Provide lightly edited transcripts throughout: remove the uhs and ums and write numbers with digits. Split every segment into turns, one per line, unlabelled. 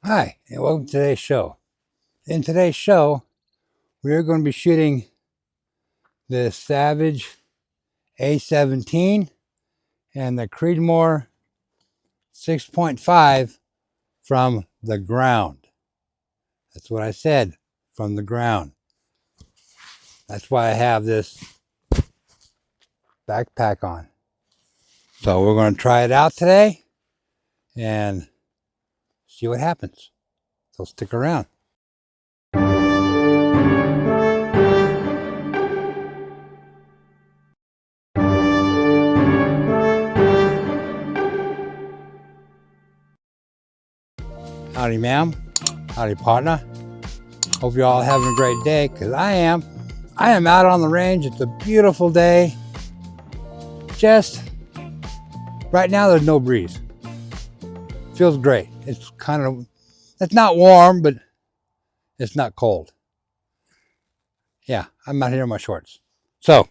Hi, and welcome to today's show. In today's show, we are going to be shooting the Savage A17 and the Creedmoor 6.5 from the ground. That's what I said, from the ground. That's why I have this backpack on. So we're going to try it out today and see what happens. So stick around. Howdy, ma'am. Howdy, partner. Hope you're all having a great day, because I am. I am out on the range. It's a beautiful day. Just right now, there's no breeze. Feels great. It's not warm, but it's not cold. Yeah, I'm out here in my shorts. So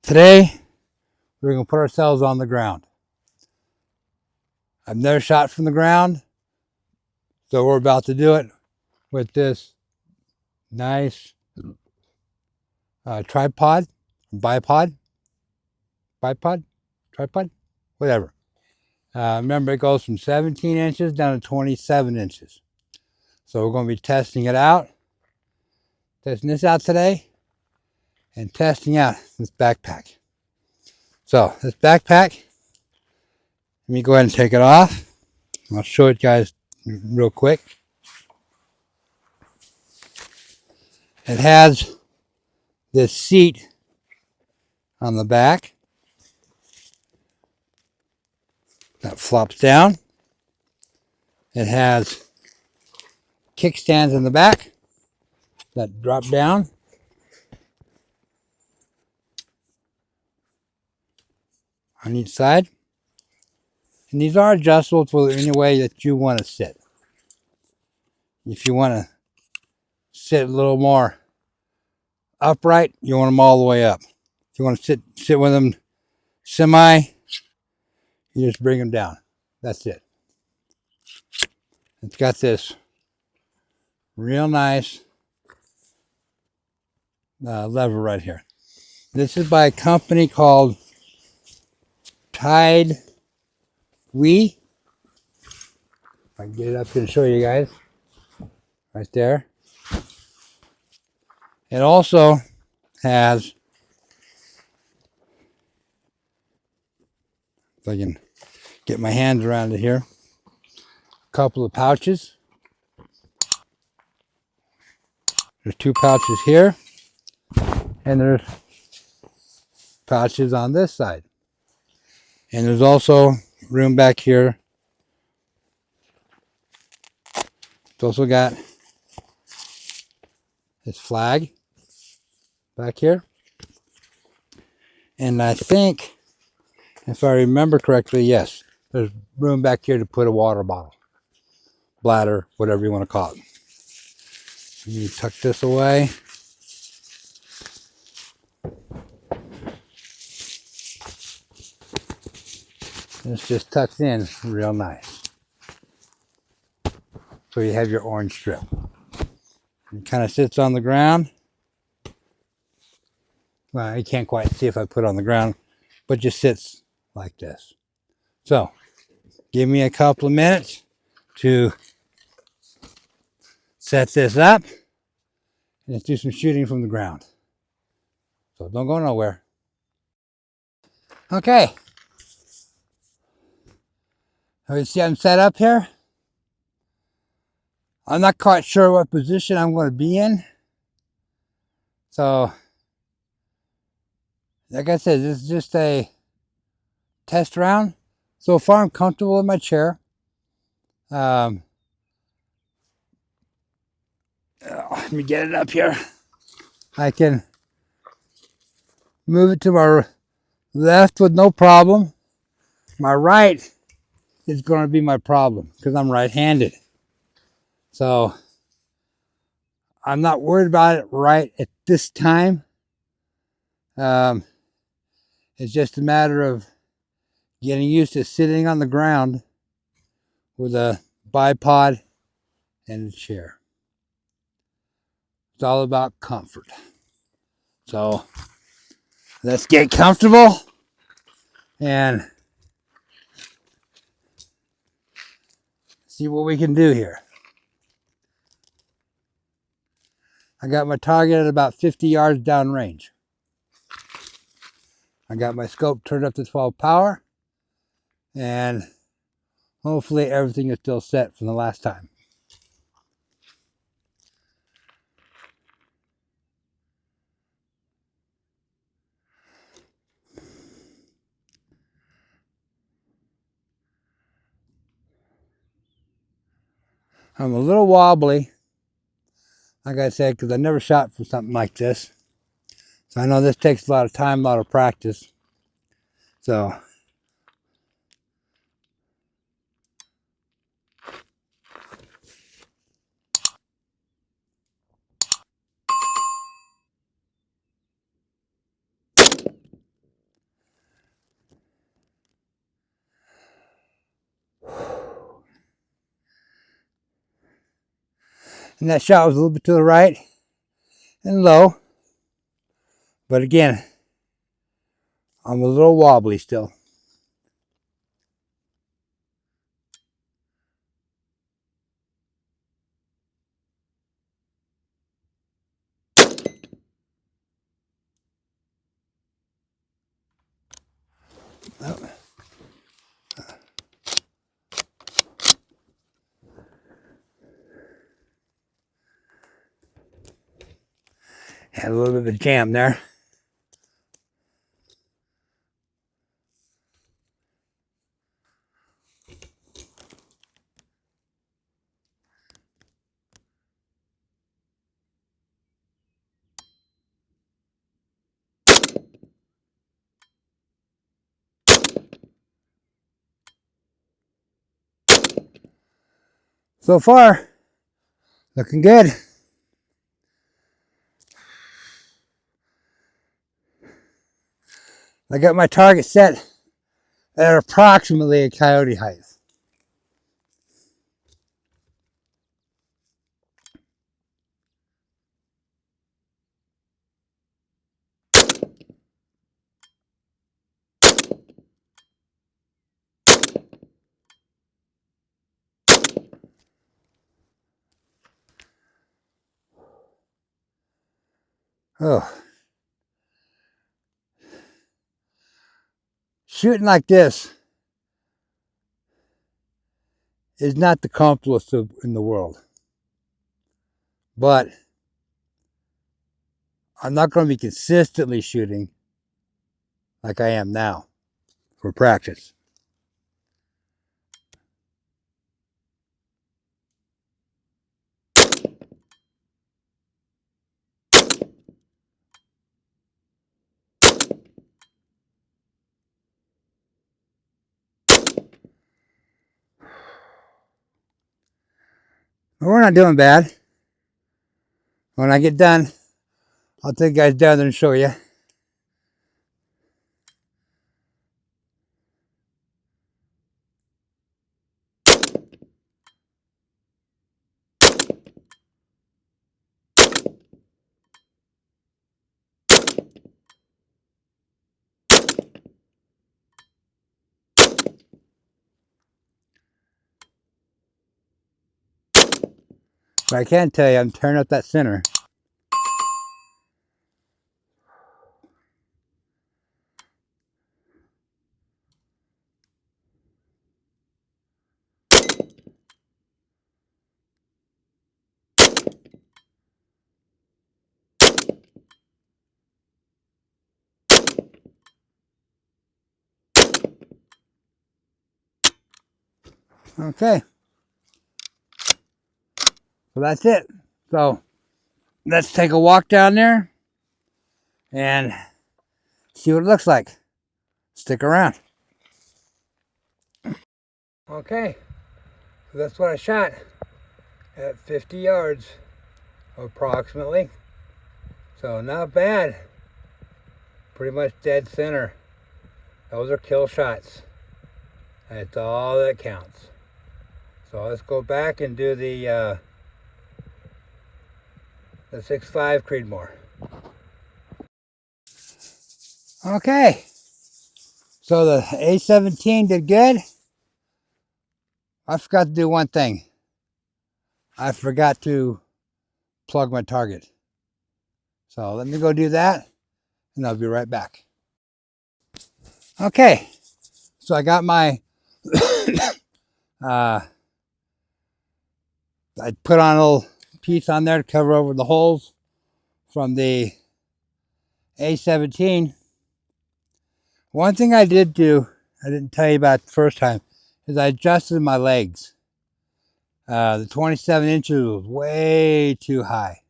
today, we're going to put ourselves on the ground. I've never shot from the ground, so we're about to do it with this nice tripod, bipod, tripod, whatever. Remember, it goes from 17 inches down to 27 inches. So we're going to be testing it out, testing this out today, and testing out this backpack. So this backpack, let me go ahead and take it off. I'll show it guys real quick. It has this seat on the back that flops down. It has kickstands in the back that drop down. On each side. And these are adjustable for any way that you want to sit. If you want to sit a little more upright, you want them all the way up. If you want to sit with them semi, you just bring them down. That's it. It's got this real nice lever right here. This is by a company called TIDEWE. If I can get it up here and show you guys. Right there. It also has, if I can get my hands around it here, a couple of pouches. There's two pouches here, and there's pouches on this side. And there's also room back here. It's also got this flag back here. And I think, if I remember correctly, yes, there's room back here to put a water bottle, bladder, whatever you want to call it. You tuck this away. It's just tucked in real nice. So you have your orange strip. It kind of sits on the ground. Well, you can't quite see if I put it on the ground, but just sits like this. So, give me a couple of minutes to set this up. And let's do some shooting from the ground. So don't go nowhere. Okay. You see I'm set up here. I'm not quite sure what position I'm going to be in. So, like I said, this is just a test round. So far, I'm comfortable in my chair. Let me get it up here. I can move it to my left with no problem. My right is going to be my problem because I'm right-handed. So I'm not worried about it right at this time. It's just a matter of getting used to sitting on the ground with a bipod in the chair. It's all about comfort. So let's get comfortable and see what we can do here. I got my target at about 50 yards downrange. I got my scope turned up to 12 power, and hopefully everything is still set from the last time. I'm a little wobbly, like I said, because I never shot for something like this. So I know this takes a lot of time, a lot of practice. So and that shot was a little bit to the right and low. But again, I'm a little wobbly still. Oh. Had a little bit of a jam there. So far, looking good. I got my target set at approximately a coyote height. Oh. Shooting like this is not the comfortable in the world. But I'm not going to be consistently shooting like I am now for practice. We're not doing bad. When I get done, I'll take you guys down there and show you. But I can tell you, I'm turning up that center. Okay. So that's it. So let's take a walk down there and see what it looks like. Stick around. Okay. So that's what I shot at 50 yards approximately. So not bad. Pretty much dead center. Those are kill shots. That's all that counts. So let's go back and do the the 6.5 Creedmoor. Okay, so the A17 did good. I forgot to do one thing. I forgot to plug my target. So let me go do that, and I'll be right back. Okay, so I got my, I put on a little piece on there to cover over the holes from the A17. One thing I did do, I didn't tell you about the first time, is I adjusted my legs. The 27 inches was way too high.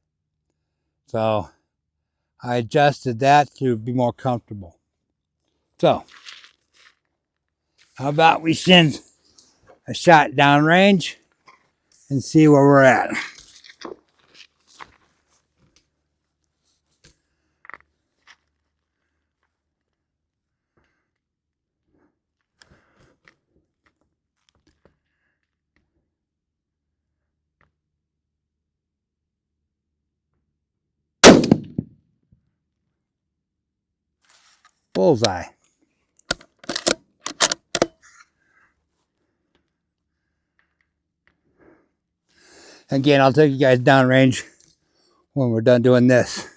So I adjusted that to be more comfortable. So how about we send a shot downrange and see where we're at. Bullseye. Again, I'll take you guys downrange when we're done doing this.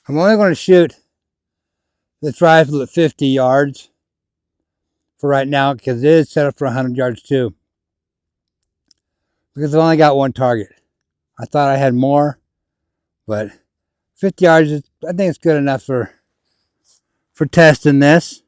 I'm only going to shoot this rifle at 50 yards for right now because it is set up for 100 yards too. Because I've only got one target. I thought I had more, but 50 yards, I think it's good enough for testing this.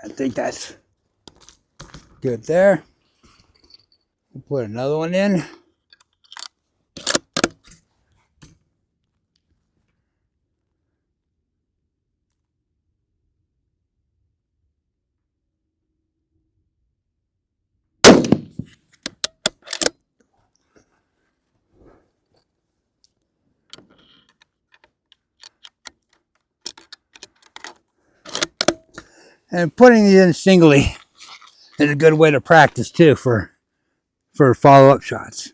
I think that's good there. We'll put another one in. And putting these in singly is a good way to practice too for follow-up shots.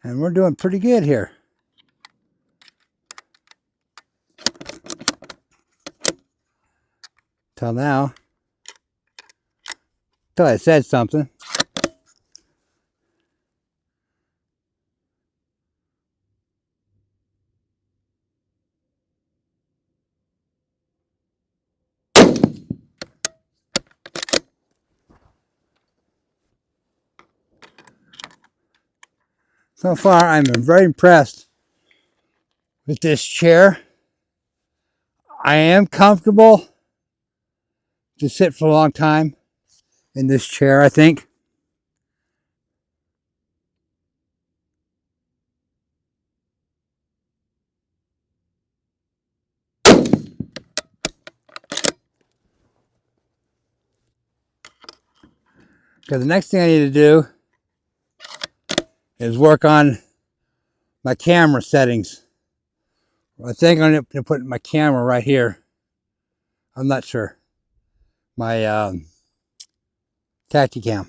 And we're doing pretty good here. Till now. Till I said something. So far, I'm very impressed with this chair. I am comfortable to sit for a long time in this chair, I think. Because the next thing I need to do is work on my camera settings. I think I'm going to put my camera right here. I'm not sure. My Tacticam.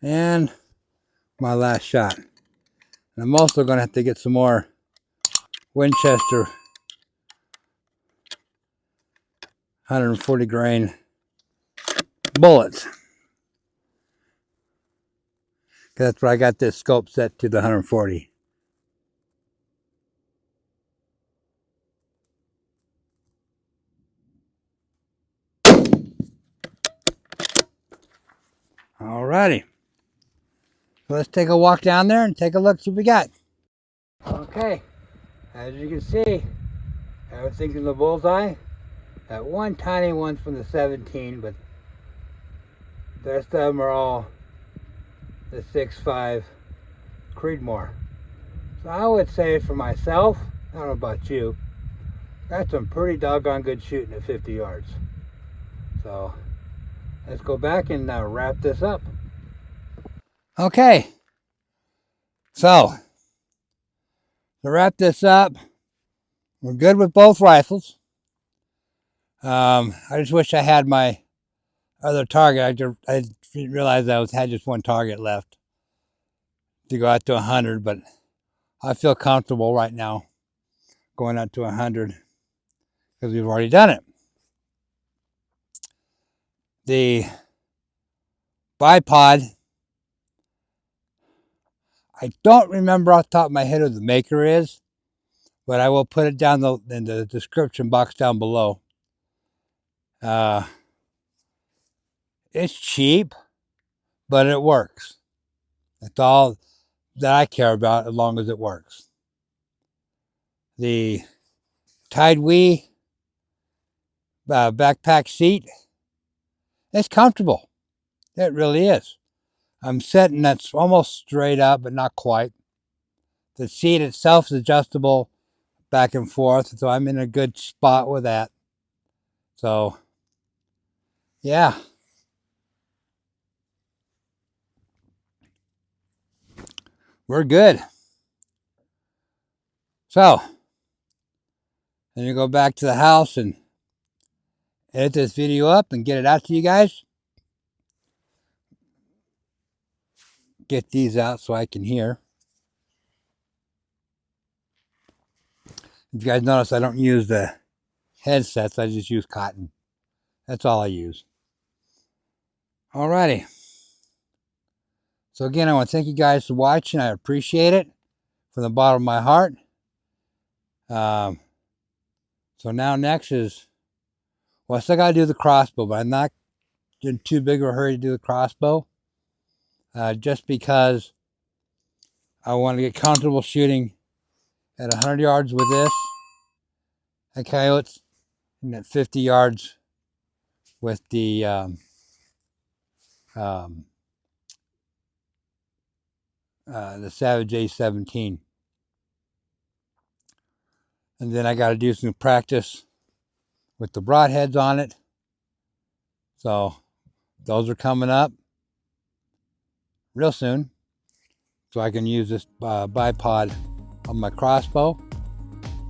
And my last shot. And I'm also going to have to get some more Winchester 140 grain bullets. That's where I got this scope set to the 140. Alrighty. So let's take a walk down there and take a look, see what we got. Okay, as you can see, everything's in the bullseye. That one tiny one from the 17, but the rest of them are all the 6.5 Creedmoor. So I would say for myself, I don't know about you, that's some pretty doggone good shooting at 50 yards. So let's go back and wrap this up. Okay, so to wrap this up, we're good with both rifles. I just wish I had my other target. I didn't realize I had just one target left to go out to 100, but I feel comfortable right now going out to 100 because we've already done it. The bipod, I don't remember off the top of my head who the maker is, but I will put it down in the description box down below. It's cheap, but it works. That's all that I care about, as long as it works. The TIDEWE backpack seat, it's comfortable. It really is. I'm sitting that's almost straight up, but not quite. The seat itself is adjustable back and forth, so I'm in a good spot with that. So, yeah. We're good. So, then you go back to the house and edit this video up and get it out to you guys. Get these out so I can hear. If you guys notice, I don't use the headsets, I just use cotton. That's all I use. Alrighty. So again, I want to thank you guys for watching. I appreciate it from the bottom of my heart. So now next is, well, I still got to do the crossbow, but I'm not in too big of a hurry to do the crossbow. Just because I want to get comfortable shooting at 100 yards with this and coyotes, and at 50 yards with the Savage A17. And then I got to do some practice with the broadheads on it. So those are coming up real soon. So I can use this bipod on my crossbow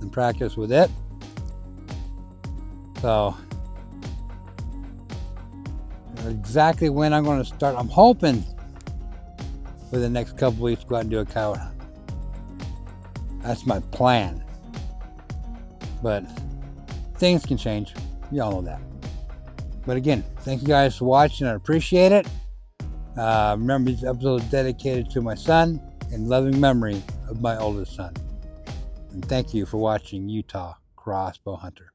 and practice with it. So exactly when I'm going to start, I'm hoping for the next couple weeks to go out and do a coyote hunt. That's my plan. But things can change. You all know that. But again, thank you guys for watching. I appreciate it. Remember, this episode is dedicated to my son in loving memory of my oldest son. And thank you for watching Utah Crossbow Hunter.